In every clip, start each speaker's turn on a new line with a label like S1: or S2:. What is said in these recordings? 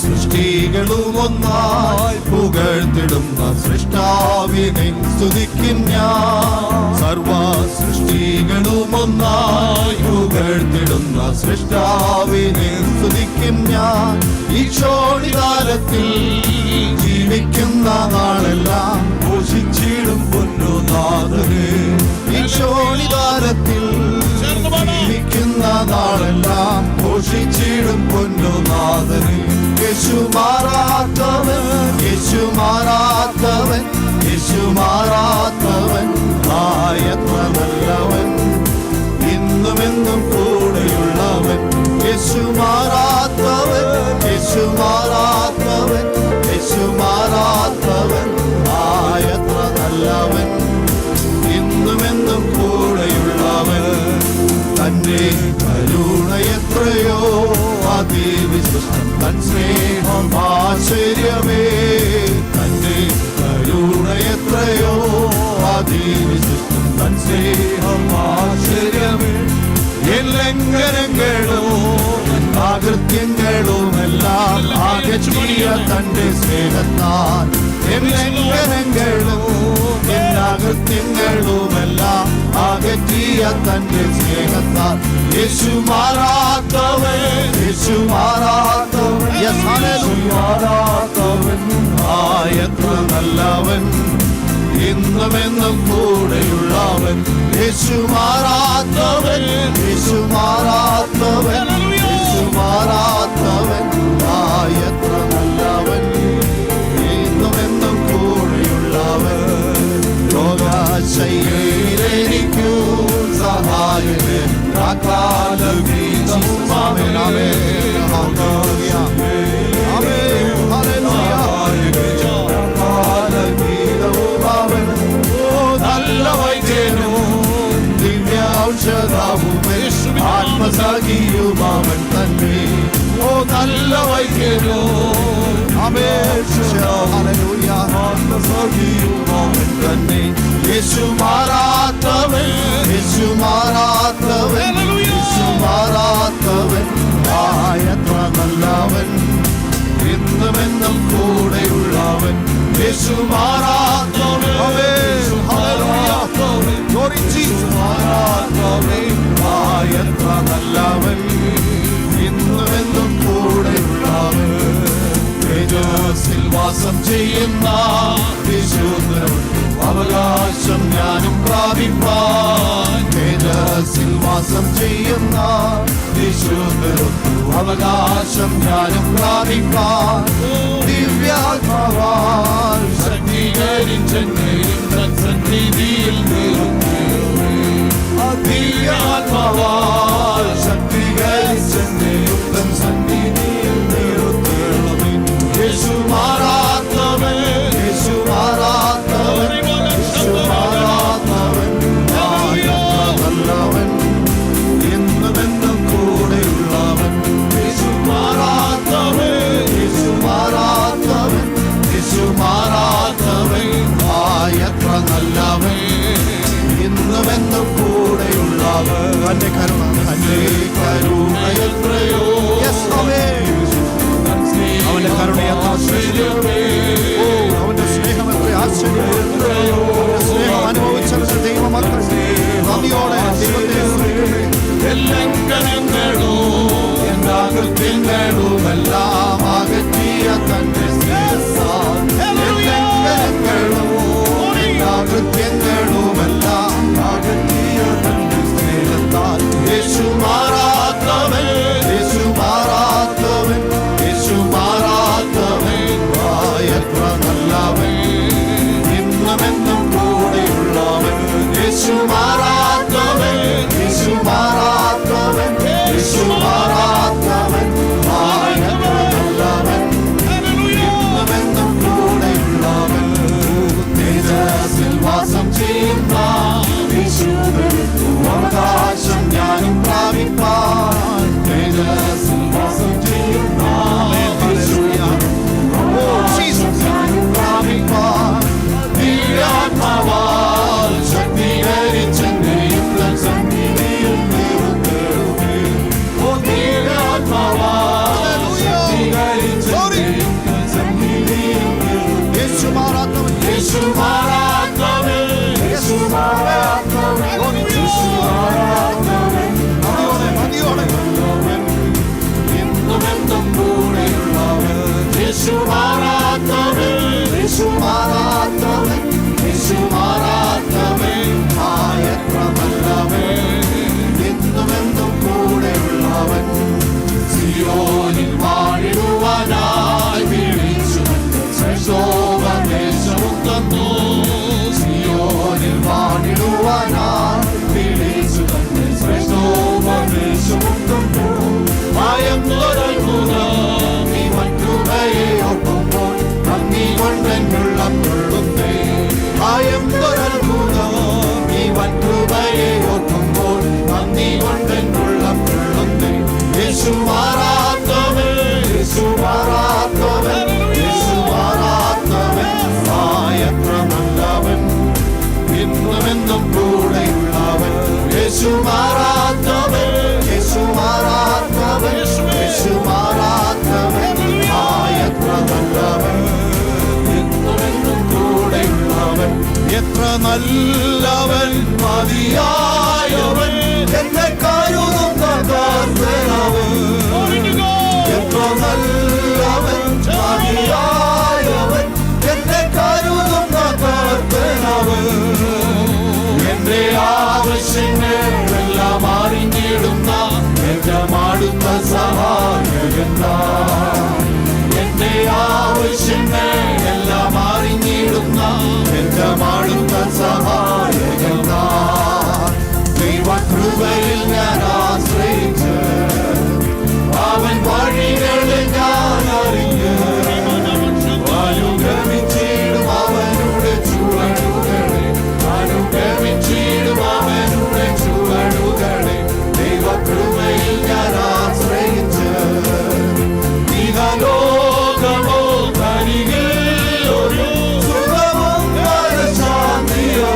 S1: സൃഷ്ടികളും ഒന്നായി പുകഴ്ത്തിടുന്ന സൃഷ്ടാവിനെ സ്തുതിക്കും ഞാൻ. സർവ സൃഷ്ടികളും ഒന്നായി പുകഴ്ത്തിടുന്ന സൃഷ്ടാവിനെ സ്തുതിക്കും ഞാൻ. ഈ ക്ഷോണികാലത്തിൽ ജീവിക്കുന്ന നാളെല്ലാം ഘോഷിച്ചിടും പൊന്നുനാഥനെ. ഈ ക്ഷോണികാലത്തിൽ ജീവിക്കുന്ന നാളെല്ലാം ഘോഷിച്ചിടും പൊന്നുനാഥനെ. യേശു മാറാത്തവൻ, യേശു മാറാത്തവൻ, യേശു മാറാത്തവൻ, എത്ര നല്ലവൻ, ഇന്നുമെന്നും കൂടെയുള്ളവൻ. യേശു മാറാത്തവൻ, യേശു മാറാത്തവൻ, യേശു മാറാത്തവൻ, എത്ര നല്ലവൻ, ഇന്നുമെന്നും കൂടെയുള്ളവൻ. തന്റെ കരുണ എത്രയോ അതിവിശിഷ്ടം, തൻ സ്നേഹം ആശ്ചര്യമേ. തന്റെ കരുണ എത്രയോ അതിവിശിഷ്ടം, തൻ സ്നേഹം ആശ്ചര്യമേ. ലംഘനങ്ങളും ആകൃത്യങ്ങളുമെല്ലാം അകറ്റിയ തന്റെ സ്നേഹത്താൽ. ലംഘനങ്ങളും ആകൃത്യങ്ങളുമെല്ലാം അകറ്റിയ തന്റെ സ്നേഹത്താൽ. യേശു മാറാത്തവൻ, യേശു മാറാത്തവൻ, മാറാത്തവൻ, എത്ര നല്ലവൻ, ഇന്നുമെന്നും കൂടെയുള്ളവൻ. യേശു മാറാത്തവൻ, യേശു മാറാത്തവൻ, യേശു മാറാത്തവൻ, എത്ര നല്ലവൻ, ഇന്നുമെന്നും കൂടെയുള്ളവൻ. രോഗശയ്യയിലെനിക്കു സഹായമേ, കാലം ആത്മസഖിയുമാവൻ തന്നെ. ഓ നല്ല വൈദ്യനോ, ആത്മസഖിയുമാവൻ തന്നെ. യേശു മാറാത്തവൻ, യേശു മാറാത്തവൻ, യേശു മാറാത്തവൻ, എത്ര നല്ലവൻ, ഇന്നുമെന്നും കൂടെയുള്ളവൻ. യേശു മാറാത്തവൻ, യേശു മാറാത്തവൻ, എത്ര നല്ലവൻ, ഇന്നുമെന്നും കൂടെയുള്ളവൻ. തേജസ്സിൽ വാസം ചെയ്യുന്ന വിശുദ്ധനും അവകാശം ഞാനും പ്രാപിപ്പാൻ. തേജസ്സിൽ വാസം ചെയ്യുന്ന വിശുദ്ധനും അവകാശം ഞാനും പ്രാപിപ്പാൻ. ദിവ്യാത്മാവാൽ ശക്തീകരിച്ചെന്നെയും സന്നിധിയിൽ നിർത്തിയിടുമേ. ദിവ്യാത്മാവാൽ ശക്തീകരിച്ചെന്നെയും സന്നിധിയിൽ നിർത്തിയിടുമേ. യേശു മാറാത്തവൻ, യേശു മാറാത്തവൻ, യേശു മാറാത്തവൻ, നല്ലവൻ, എന്നുമെന്നും കൂടെയുള്ളവൻ. യേശു മാറാത്തവൻ, യേശു മാറാത്തവൻ, യേശു മാറാത്തവൻ, എത്ര നല്ലവൻ, ഇന്നുമെന്നും കൂടെയുള്ളവൻ. തന്റെ കരുണ, തന്റെ കരുണ എത്രയോ, അവന്റെ കരുണ ആശ്ചര്യമേ. അവന്റെ സ്നേഹം എത്ര ആശ്ചര്യമേത്രയോ. സ്നേഹം അനുഭവിച്ചവരുടെ ദൈവമക്കൾ നന്ദിയോടെ ലംഘനങ്ങളും ആകൃത്യങ്ങളുമെല്ലാം അകറ്റിയ തന്റെ സ്നേഹത്താൽ. ലംഘനങ്ങളും ആകൃത്യങ്ങളുമെല്ലാം അകറ്റിയ തന്റെ സ്നേഹത്താൽ. യേശു മാറാത്തവൻ, യേശു മാറാത്തവൻ, യേശു മാറാത്തവൻ, എത്ര നല്ലവൻ, ഇന്നുമെന്നും കൂടെയുള്ളവൻ. യേശു മാറാത്തവൻ, യേശു മാറാത്തവൻ, യേശു മാറാത്തവൻ, എത്ര യേശു മാറാത്തവൻ, യേശു മാറാത്തവൻ, യേശു മാറാത്തവൻ, മതിയോടെ നല്ലവൻ, എന്നുമെന്നും കൂടെയുള്ളവൻ. യേശു മാറാത്തവൻ, യേശു മാറാത്തവൻ, യേശു മാറാത്തവൻ, എത്ര നല്ലവൻ, എന്നുമെന്നും കൂടെയുള്ളവൻ. സിയോനിൽ വാണിടുവാനായി വിളിച്ചു ശ്രേഷ്ഠോപദേശവും തന്നു. സിയോനിൽ വാണിടുവാനായി വിളിച്ചു ശ്രേഷ്ഠോപദേശവും തന്നു. ഭയന്നൊരത്ഭുതം നീ മറ്റുകയെ ഒട്ടുമ്പോൾ നന്ദി കൊണ്ടെന്നുള്ളം കൊള്ളുന്നേ. ഭയന്നൊരത്ഭുതം നീ മറ്റുകയെ ഒട്ടുമ്പോൾ നന്ദി കൊണ്ടെന്നുള്ളം കൊള്ളുന്നേ. യേശു മാറാത്തവൻ, യേശു മാറാത്തവൻ, യേശു മാറാത്തവൻ, എത്ര നല്ലവൻ, എന്നുമെന്നും കൂടെയുള്ളവൻ. യേശു മാറാത്തവൻ, യേശു മാറാത്തവൻ, യേശു മാറാത്തവൻ, എത്ര നല്ലവൻ, എന്നുമെന്നും കൂടെയുള്ളവൻ. എത്ര നല്ലവൻ, മതിയായവൻ, എന്നെ കരുതുന്ന കർത്താവൻ. എത്ര നല്ലവൻ, മതിയായവൻ, എന്നെ കരുതുന്ന കർത്താവൻ. എന്റെ ആവശ്യങ്ങളെല്ലാം അറിഞ്ഞിടുന്ന എന്റെ മാടുത്ത സഹായകൻ. എന്റെ ആവശ്യങ്ങളെല്ലാം അറിഞ്ഞിടുന്ന എന്റെ മാടുത്ത സഹായകൻ. ദൈവകൃപയിൽ ഞാൻ ആശ്രയിച്ച് അവൻ വഴികളെ ഞാൻ അറിഞ്ഞ് അനുഗമിച്ചിടും അവനുടെ ചുവടുകളെ, അനുഗമിച്ചിടും അവനുടെ ചുവടുകളെ. ദൈവകൃപയിൽ ഞാൻ ആശ്രയിച്ച് ഇഹലോകമോ കരികിൽ ഒരു സുഖവും മനഃശാന്തിയോ.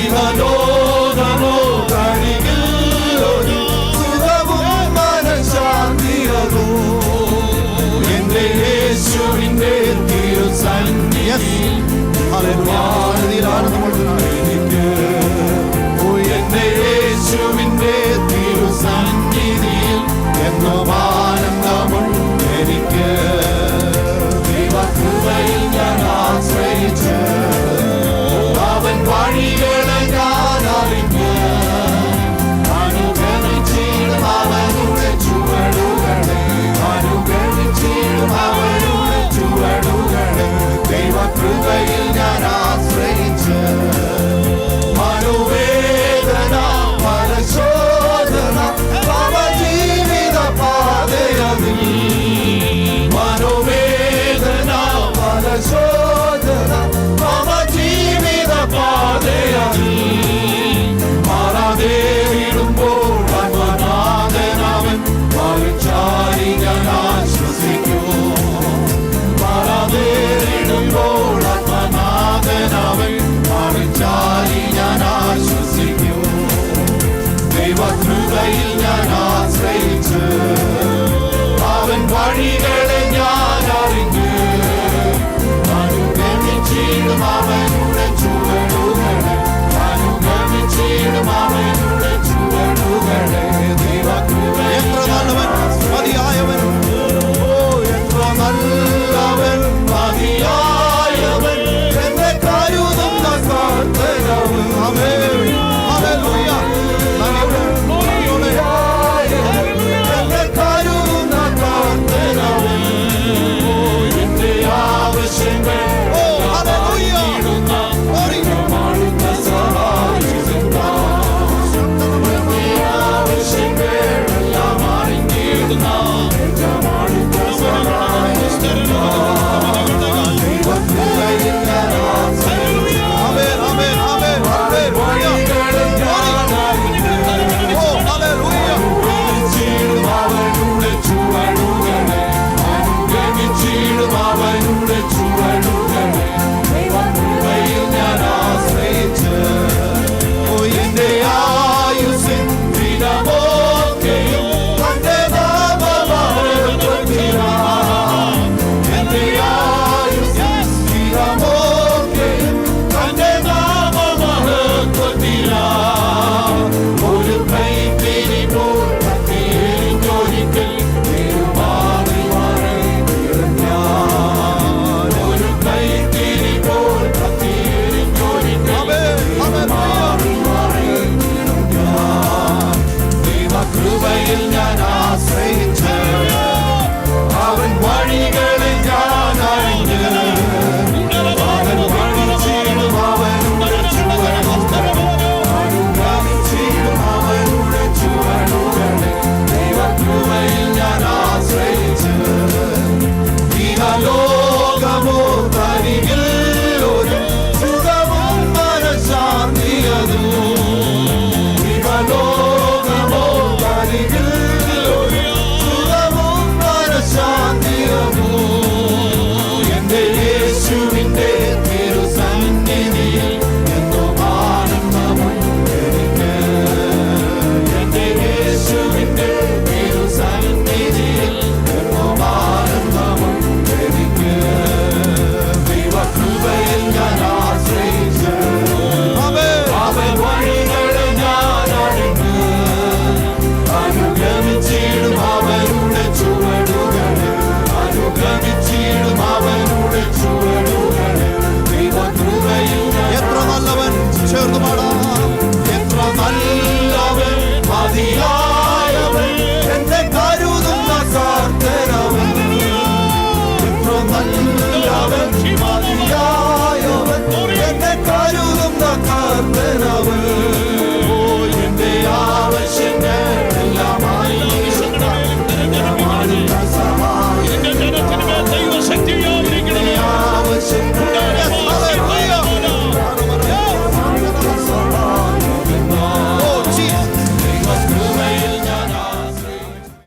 S1: ഇഹലോകമോ കരികിൽ ഒരു സുഖവും മനഃശാന്തിയോ. എന്റെ യേശുവിന്റെ തിരുസന്നിധിയിൽ എനിക്ക്, എന്റെ യേശുവിന്റെ തിരുസന്നിധിയിൽ എന്നും ആനന്ദമുണ്ട് എനിക്ക്. ദൈവകൃപയിൽ ഞാൻ ആശ്രയിച്ച് അവൻ വഴികളെ ഞാൻ അറിഞ്ഞ് അനുഗമിച്ചിടും അവനുടെ ചുവടുകളെ, അനുഗമിച്ചിടും അവനുടെ ചുവടുകളെ. ദൈവകൃപയിൽ ഞാൻ ആശ്രയിച്ച് മറ്റുള്ളവൻ മതിയാ